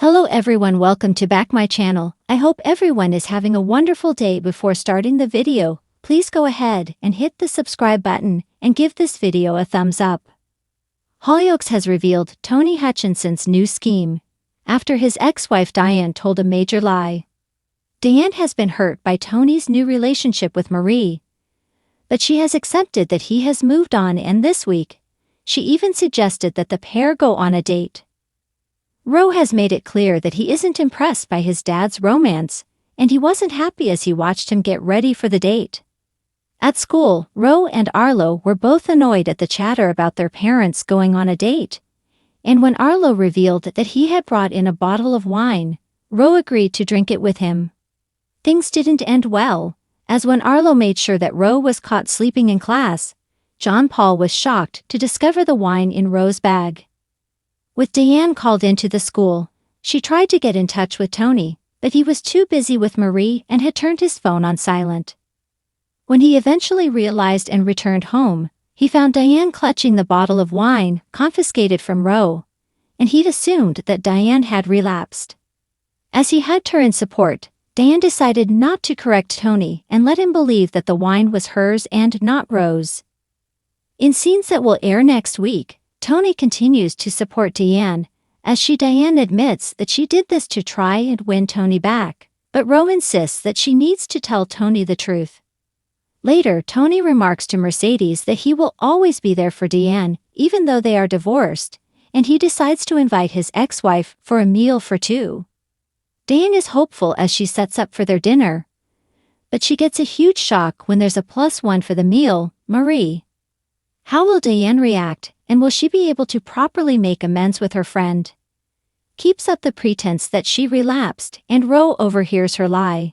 Hello everyone, welcome to back my channel. I hope everyone is having a wonderful day. Before starting the video, please go ahead and hit the subscribe button and give this video a thumbs up. Hollyoaks has revealed Tony Hutchinson's new scheme after his ex-wife Diane told a major lie. Diane has been hurt by Tony's new relationship with Marie, but she has accepted that he has moved on, and this week, she even suggested that the pair go on a date. Ro has made it clear that he isn't impressed by his dad's romance, and he wasn't happy as he watched him get ready for the date. At school, Ro and Arlo were both annoyed at the chatter about their parents going on a date, and when Arlo revealed that he had brought in a bottle of wine, Ro agreed to drink it with him. Things didn't end well, as when Arlo made sure that Ro was caught sleeping in class, John Paul was shocked to discover the wine in Ro's bag. With Diane called into the school, she tried to get in touch with Tony, but he was too busy with Marie and had turned his phone on silent. When he eventually realized and returned home, he found Diane clutching the bottle of wine confiscated from Ro, and he'd assumed that Diane had relapsed. As he hugged her in support, Diane decided not to correct Tony and let him believe that the wine was hers and not Ro's. In scenes that will air next week, Tony continues to support Diane, as Diane admits that she did this to try and win Tony back, but Ro insists that she needs to tell Tony the truth. Later, Tony remarks to Mercedes that he will always be there for Diane, even though they are divorced, and he decides to invite his ex-wife for a meal for two. Diane is hopeful as she sets up for their dinner, but she gets a huge shock when there's a +1 for the meal, Marie. How will Diane react, and will she be able to properly make amends with her friend? Keeps up the pretense that she relapsed, and Ro overhears her lie.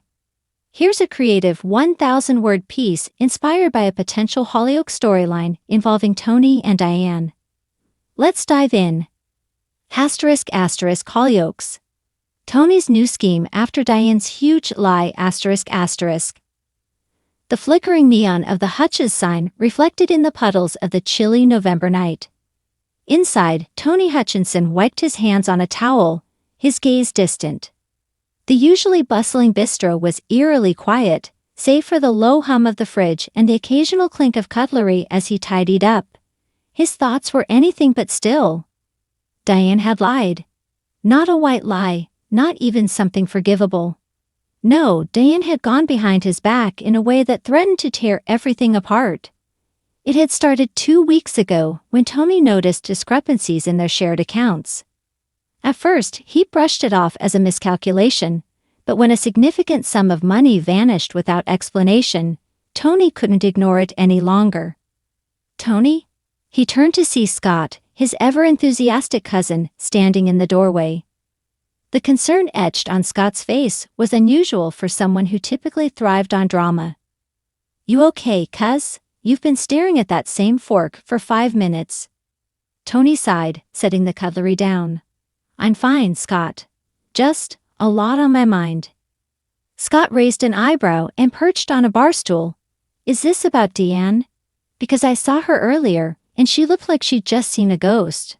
Here's a creative 1,000-word piece inspired by a potential Hollyoaks storyline involving Tony and Diane. Let's dive in. Hollyoaks. Tony's new scheme after Diane's huge lie. The flickering neon of the Hutch's sign reflected in the puddles of the chilly November night. Inside, Tony Hutchinson wiped his hands on a towel, his gaze distant. The usually bustling bistro was eerily quiet, save for the low hum of the fridge and the occasional clink of cutlery as he tidied up. His thoughts were anything but still. Diane had lied. Not a white lie, not even something forgivable. No, Diane had gone behind his back in a way that threatened to tear everything apart. It had started 2 weeks ago when Tony noticed discrepancies in their shared accounts. At first, he brushed it off as a miscalculation, but when a significant sum of money vanished without explanation, Tony couldn't ignore it any longer. Tony? He turned to see Scott, his ever-enthusiastic cousin, standing in the doorway. The concern etched on Scott's face was unusual for someone who typically thrived on drama. "You okay, cuz? You've been staring at that same fork for 5 minutes." Tony sighed, setting the cutlery down. "I'm fine, Scott. Just a lot on my mind." Scott raised an eyebrow and perched on a bar stool. "Is this about Diane? Because I saw her earlier, and she looked like she'd just seen a ghost."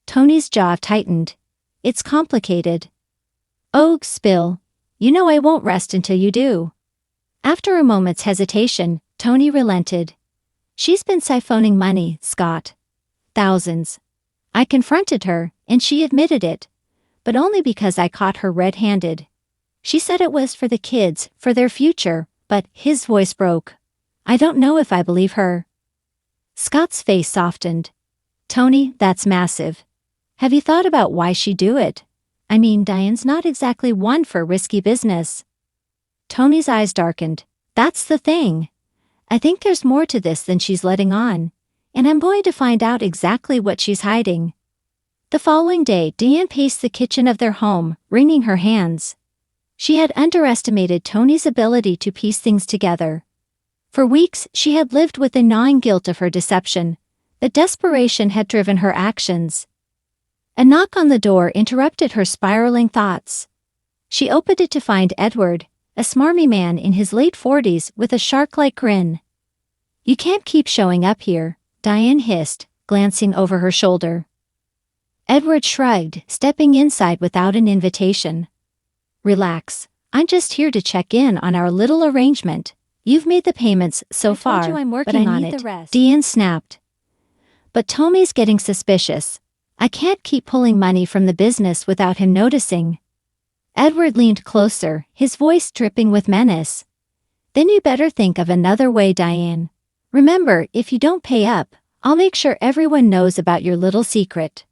Tony's jaw tightened. "It's complicated." "Oh, spill. You know I won't rest until you do." After a moment's hesitation, Tony relented. "She's been siphoning money, Scott. Thousands. I confronted her, and she admitted it, but only because I caught her red-handed. She said it was for the kids, for their future, but," his voice broke, "I don't know if I believe her." Scott's face softened. "Tony, that's massive. Have you thought about why she'd do it? I mean, Diane's not exactly one for risky business." Tony's eyes darkened. "That's the thing. I think there's more to this than she's letting on, and I'm going to find out exactly what she's hiding." The following day, Diane paced the kitchen of their home, wringing her hands. She had underestimated Tony's ability to piece things together. For weeks, she had lived with the gnawing guilt of her deception, but desperation had driven her actions. A knock on the door interrupted her spiraling thoughts. She opened it to find Edward, a smarmy man in his late 40s with a shark-like grin. "You can't keep showing up here," Diane hissed, glancing over her shoulder. Edward shrugged, stepping inside without an invitation. Relax. I'm just here to check in on our little arrangement. You've made the payments so far, told you I'm working but I on need it. the rest. Diane snapped. But Tommy's getting suspicious. I can't keep pulling money from the business without him noticing. Edward leaned closer, his voice dripping with menace. Then you better think of another way, Diane. Remember, if you don't pay up, I'll make sure everyone knows about your little secret.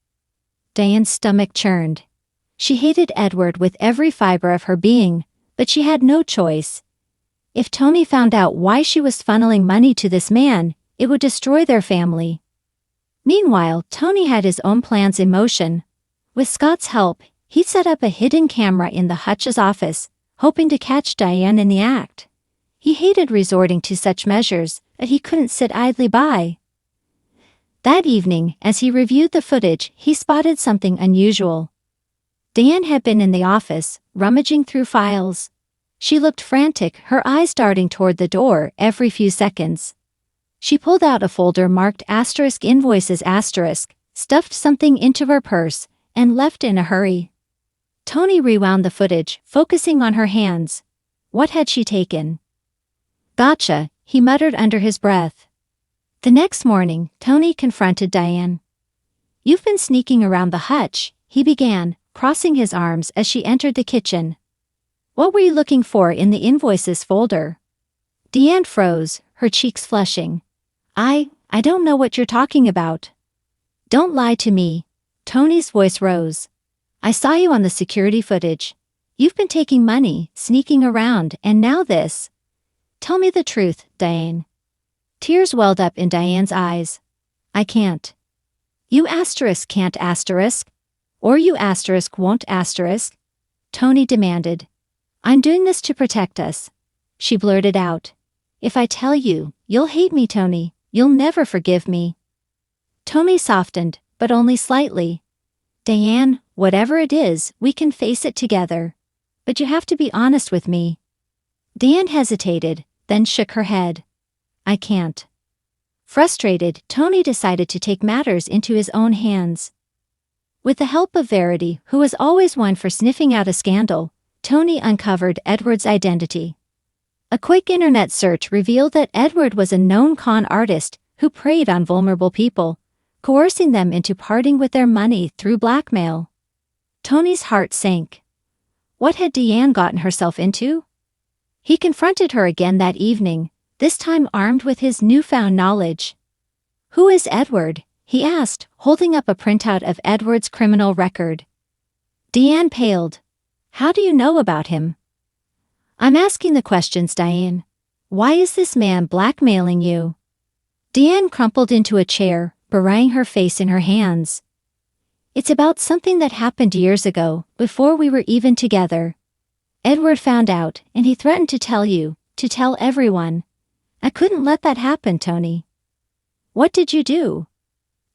Diane's stomach churned. She hated Edward with every fiber of her being, but she had no choice. If Tony found out why she was funneling money to this man, it would destroy their family. Meanwhile, Tony had his own plans in motion. With Scott's help, he'd set up a hidden camera in the Hutch's office, hoping to catch Diane in the act. He hated resorting to such measures, but he couldn't sit idly by. That evening, as he reviewed the footage, he spotted something unusual. Diane had been in the office, rummaging through files. She looked frantic, her eyes darting toward the door every few seconds. She pulled out a folder marked *invoices*, stuffed something into her purse, and left in a hurry. Tony rewound the footage, focusing on her hands. What had she taken? Gotcha, he muttered under his breath. The next morning, Tony confronted Diane. You've been sneaking around the hutch, he began, crossing his arms as she entered the kitchen. What were you looking for in the invoices folder? Diane froze, her cheeks flushing. I don't know what you're talking about. Don't lie to me. Tony's voice rose. I saw you on the security footage. You've been taking money, sneaking around, and now this. Tell me the truth, Diane. Tears welled up in Diane's eyes. I can't. You can't. Or you won't. Tony demanded. I'm doing this to protect us. She blurted out. If I tell you, you'll hate me, Tony. You'll never forgive me. Tony softened, but only slightly. Diane, whatever it is, we can face it together. But you have to be honest with me. Diane hesitated, then shook her head. I can't. Frustrated, Tony decided to take matters into his own hands. With the help of Verity, who was always one for sniffing out a scandal, Tony uncovered Edward's identity. A quick internet search revealed that Edward was a known con artist who preyed on vulnerable people, coercing them into parting with their money through blackmail. Tony's heart sank. What had Diane gotten herself into? He confronted her again that evening, this time armed with his newfound knowledge. Who is Edward? He asked, holding up a printout of Edward's criminal record. Diane paled. How do you know about him? I'm asking the questions, Diane. Why is this man blackmailing you? Diane crumpled into a chair, burying her face in her hands. It's about something that happened years ago, before we were even together. Edward found out, and he threatened to tell you, to tell everyone. I couldn't let that happen, Tony. What did you do?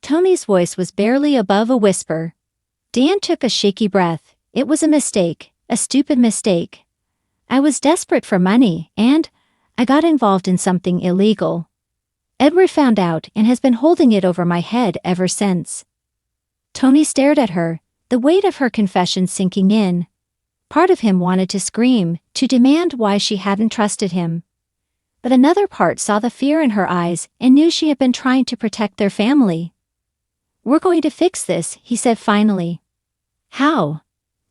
Tony's voice was barely above a whisper. Diane took a shaky breath. It was a mistake, a stupid mistake. I was desperate for money, and I got involved in something illegal. Edward found out and has been holding it over my head ever since. Tony stared at her, the weight of her confession sinking in. Part of him wanted to scream, to demand why she hadn't trusted him. But another part saw the fear in her eyes and knew she had been trying to protect their family. We're going to fix this, he said finally. How?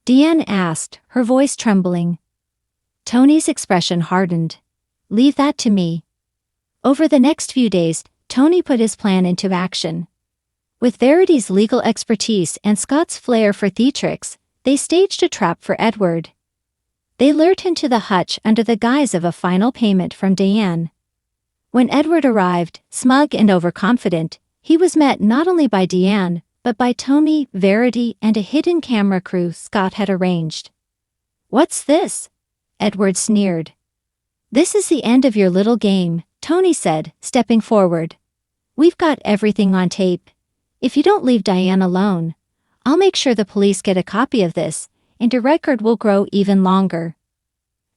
Diane asked, her voice trembling. Tony's expression hardened. Leave that to me. Over the next few days, Tony put his plan into action. With Verity's legal expertise and Scott's flair for theatrics, they staged a trap for Edward. They lured him to the hutch under the guise of a final payment from Diane. When Edward arrived, smug and overconfident, he was met not only by Diane, but by Tony, Verity, and a hidden camera crew Scott had arranged. What's this? Edward sneered. This is the end of your little game, Tony said, stepping forward. We've got everything on tape. If you don't leave Diane alone, I'll make sure the police get a copy of this, and your record will grow even longer.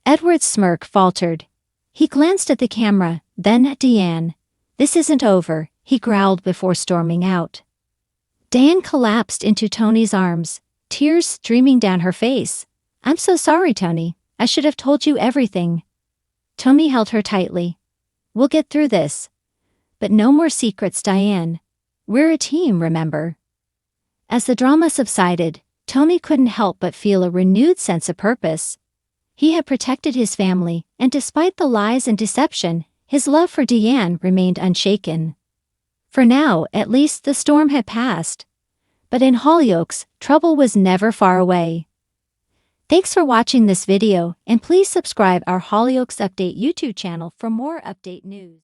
Edward's smirk faltered. He glanced at the camera, then at Diane. This isn't over, he growled before storming out. Diane collapsed into Tony's arms, tears streaming down her face. "I'm so sorry, Tony. I should have told you everything." Tony held her tightly. "We'll get through this. But no more secrets, Diane. We're a team, remember?" As the drama subsided, Tony couldn't help but feel a renewed sense of purpose. He had protected his family, and despite the lies and deception, his love for Diane remained unshaken. For now, at least, the storm had passed. But in Hollyoaks, trouble was never far away. Thanks for watching this video, and please subscribe our Hollyoaks Update YouTube channel for more update news.